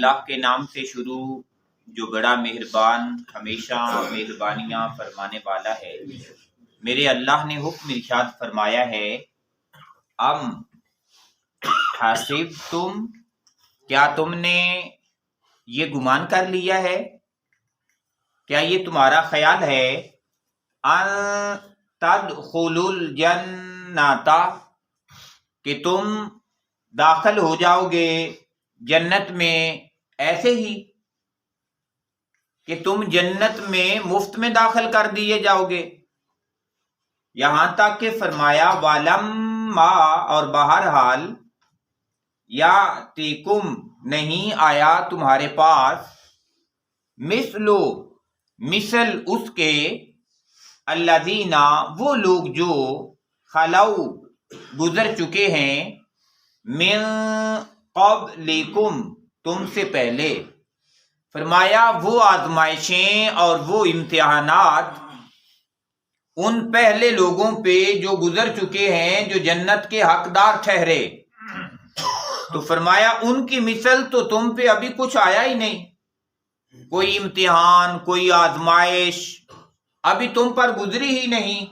اللہ کے نام سے شروع جو بڑا مہربان ہمیشہ مہربانیاں فرمانے والا ہے۔ میرے اللہ نے حکم ارشاد فرمایا ہے، ام حاسب تم، کیا تم نے یہ گمان کر لیا ہے، کیا یہ تمہارا خیال ہے، ان تدخلوا الجنۃ، کہ تم داخل ہو جاؤ گے جنت میں ایسے ہی، کہ تم جنت میں مفت میں داخل کر دیے جاؤ گے۔ یہاں تک کہ فرمایا وَلَمَّا، اور بہرحال، یَأْتِکُم، نہیں آیا تمہارے پاس، مثل اس کے، الذین، وہ لوگ جو خلو، گزر چکے ہیں، من قبلکم، تم سے پہلے۔ فرمایا وہ آزمائشیں اور وہ امتحانات ان پہلے لوگوں پہ جو گزر چکے ہیں، جو جنت کے حقدار ٹھہرے، تو فرمایا ان کی مثل تو تم پہ ابھی کچھ آیا ہی نہیں، کوئی امتحان، کوئی آزمائش ابھی تم پر گزری ہی نہیں،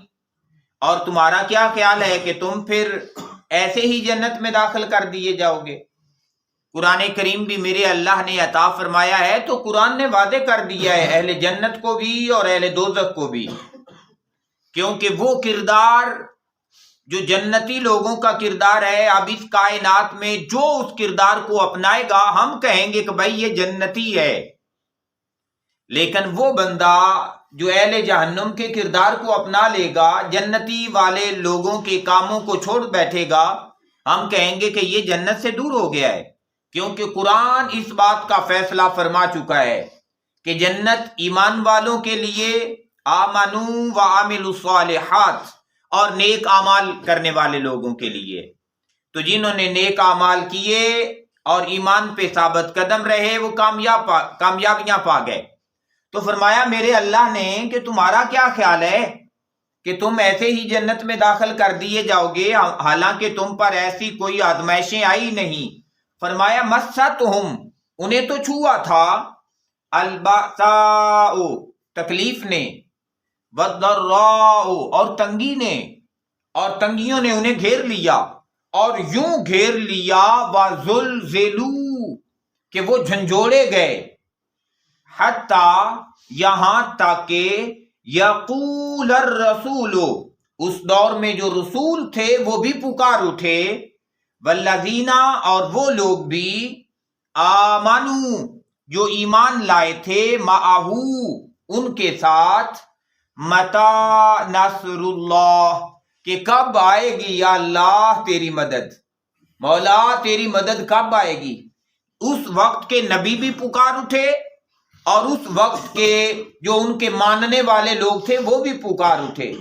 اور تمہارا کیا خیال ہے کہ تم پھر ایسے ہی جنت میں داخل کر دیے جاؤ گے۔ قرآن کریم بھی میرے اللہ نے عطا فرمایا ہے، تو قرآن نے واضح کر دیا ہے اہل جنت کو بھی اور اہل دوزخ کو بھی، کیونکہ وہ کردار جو جنتی لوگوں کا کردار ہے، اب اس کائنات میں جو اس کردار کو اپنائے گا، ہم کہیں گے کہ بھائی یہ جنتی ہے، لیکن وہ بندہ جو اہل جہنم کے کردار کو اپنا لے گا، جنتی والے لوگوں کے کاموں کو چھوڑ بیٹھے گا، ہم کہیں گے کہ یہ جنت سے دور ہو گیا ہے، کیونکہ قرآن اس بات کا فیصلہ فرما چکا ہے کہ جنت ایمان والوں کے لیے، آمنوا وعملوا الصالحات، اور نیک اعمال کرنے والے لوگوں کے لیے۔ تو جنہوں نے نیک اعمال کیے اور ایمان پہ ثابت قدم رہے، وہ کامیابیاں پا گئے۔ تو فرمایا میرے اللہ نے کہ تمہارا کیا خیال ہے کہ تم ایسے ہی جنت میں داخل کر دیے جاؤ گے، حالانکہ تم پر ایسی کوئی آزمائشیں آئی نہیں۔ فرمایا مستہم، انہیں تو چھوا تھا، الباساء، تکلیف نے، والضراء، اور تنگی نے، اور تنگیوں نے انہیں گھیر لیا، اور یوں گھیر لیا، وزلزلوا، کہ وہ جھنجھوڑے گئے، حتیٰ، یہاں تک کہ یقول الرسول، اس دور میں جو رسول تھے وہ بھی پکار اٹھے، والذین، اور وہ لوگ بھی، آمنو، جو ایمان لائے تھے، معہو، ان کے ساتھ، متی نصر اللہ، کہ کب آئے گی یا اللہ تیری مدد، مولا تیری مدد کب آئے گی۔ اس وقت کے نبی بھی پکار اٹھے، اور اس وقت کے جو ان کے ماننے والے لوگ تھے وہ بھی پکار اٹھے۔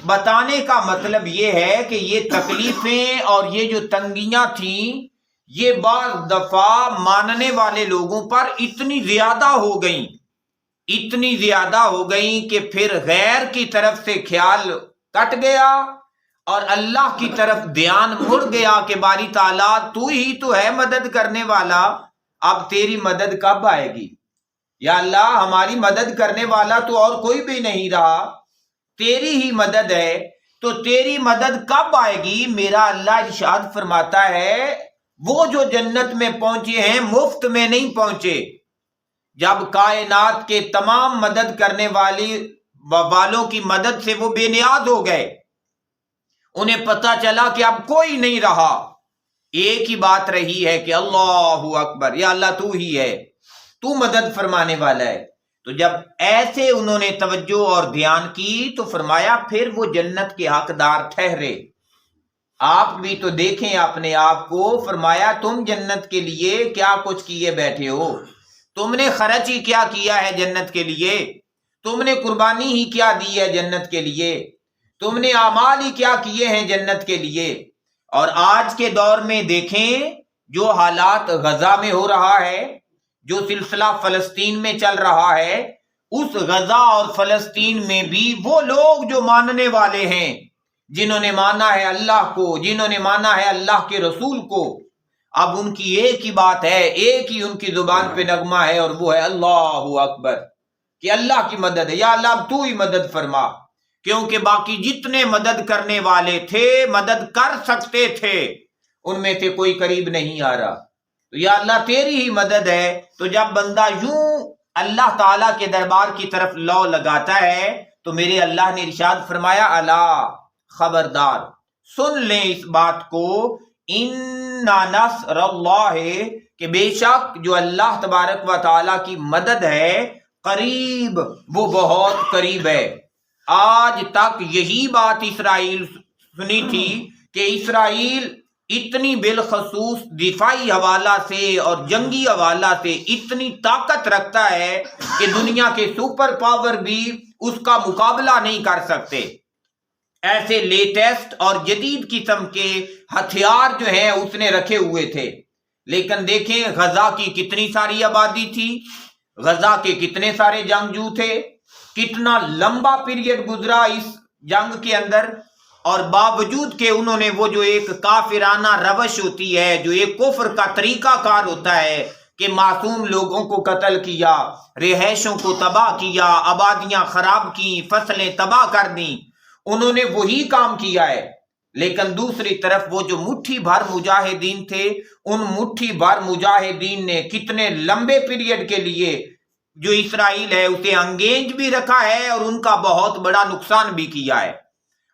بتانے کا مطلب یہ ہے کہ یہ تکلیفیں اور یہ جو تنگیاں تھیں، یہ بعض دفعہ ماننے والے لوگوں پر اتنی زیادہ ہو گئیں کہ پھر غیر کی طرف سے خیال کٹ گیا اور اللہ کی طرف دھیان مڑ گیا کہ باری تعالیٰ تو ہی تو ہے مدد کرنے والا، اب تیری مدد کب آئے گی یا اللہ، ہماری مدد کرنے والا تو اور کوئی بھی نہیں رہا، تیری ہی مدد ہے، تو تیری مدد کب آئے گی۔ میرا اللہ ارشاد فرماتا ہے وہ جو جنت میں پہنچے ہیں مفت میں نہیں پہنچے، جب کائنات کے تمام مدد کرنے والوں کی مدد سے وہ بے نیاز ہو گئے، انہیں پتا چلا کہ اب کوئی نہیں رہا، ایک ہی بات رہی ہے کہ اللہ اکبر، یا اللہ تو ہی ہے، تو مدد فرمانے والا ہے۔ تو جب ایسے انہوں نے توجہ اور دھیان کی تو فرمایا پھر وہ جنت کے حقدار ٹھہرے۔ آپ بھی تو دیکھیں اپنے آپ کو، فرمایا تم جنت کے لیے کیا کچھ کیے بیٹھے ہو، تم نے خرچ ہی کیا کیا ہے جنت کے لیے، تم نے قربانی ہی کیا دی ہے جنت کے لیے، تم نے اعمال ہی کیا کیے ہیں جنت کے لیے۔ اور آج کے دور میں دیکھیں جو حالات غزہ میں ہو رہا ہے، جو سلسلہ فلسطین میں چل رہا ہے، اس غزہ اور فلسطین میں بھی وہ لوگ جو ماننے والے ہیں، جنہوں نے مانا ہے اللہ کو، جنہوں نے مانا ہے اللہ کے رسول کو، اب ان کی ایک ہی بات ہے، ایک ہی ان کی زبان پہ نغمہ ہے، اور وہ ہے اللہ اکبر، کہ اللہ کی مدد ہے، یا اللہ اب تو ہی مدد فرما، کیونکہ باقی جتنے مدد کرنے والے تھے، مدد کر سکتے تھے، ان میں سے کوئی قریب نہیں آ رہا، تو یا اللہ تیری ہی مدد ہے۔ تو جب بندہ یوں اللہ تعالیٰ کے دربار کی طرف لو لگاتا ہے تو میرے اللہ نے ارشاد فرمایا الا، خبردار، سن لیں اس بات کو، ان نصر اللہ، کہ بے شک جو اللہ تبارک و تعالیٰ کی مدد ہے، قریب، وہ بہت قریب ہے۔ آج تک یہی بات اسرائیل سنی تھی کہ اسرائیل اتنی بالخصوص دفاعی حوالہ سے اور جنگی حوالہ سے اتنی طاقت رکھتا ہے کہ دنیا کے سپر پاور بھی اس کا مقابلہ نہیں کر سکتے، ایسے لیٹسٹ اور جدید قسم کے ہتھیار جو ہیں اس نے رکھے ہوئے تھے۔ لیکن دیکھیں غزہ کی کتنی ساری آبادی تھی، غزہ کے کتنے سارے جنگجو تھے، کتنا لمبا پیریڈ گزرا اس جنگ کے اندر، اور باوجود کہ انہوں نے وہ جو ایک کافرانہ روش ہوتی ہے، جو ایک کفر کا طریقہ کار ہوتا ہے کہ معصوم لوگوں کو قتل کیا، رہائشوں کو تباہ کیا، آبادیاں خراب کی، فصلیں تباہ کر دیں، انہوں نے وہی کام کیا ہے۔ لیکن دوسری طرف وہ جو مٹھی بھر مجاہدین تھے، ان مٹھی بھر مجاہدین نے کتنے لمبے پیریڈ کے لیے جو اسرائیل ہے اسے انگیج بھی رکھا ہے اور ان کا بہت بڑا نقصان بھی کیا ہے۔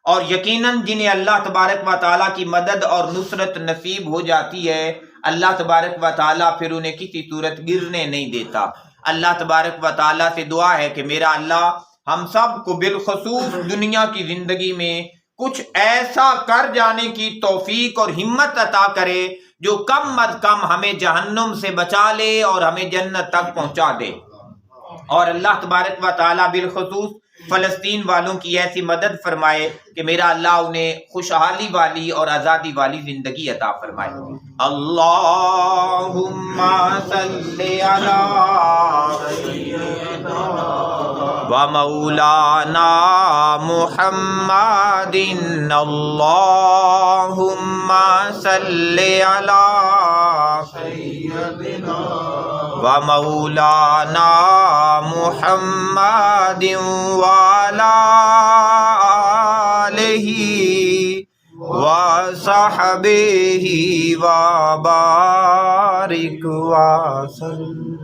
اور یقیناً جنہیں اللہ تبارک و تعالیٰ کی مدد اور نصرت نصیب ہو جاتی ہے، اللہ تبارک و تعالیٰ پھر انہیں کسی صورت گرنے نہیں دیتا۔ اللہ تبارک و تعالیٰ سے دعا ہے کہ میرا اللہ ہم سب کو بالخصوص دنیا کی زندگی میں کچھ ایسا کر جانے کی توفیق اور ہمت عطا کرے جو کم از کم ہمیں جہنم سے بچا لے اور ہمیں جنت تک پہنچا دے۔ اور اللہ تبارک و تعالیٰ بالخصوص فلسطین والوں کی ایسی مدد فرمائے کہ میرا اللہ انہیں خوشحالی والی اور آزادی والی زندگی عطا فرمائے۔ اللہم صلی علی و مولانا محمد، اللہم صلی علی و مولانا محمد وعلی آلہ وصحبہ وبارک وسلم۔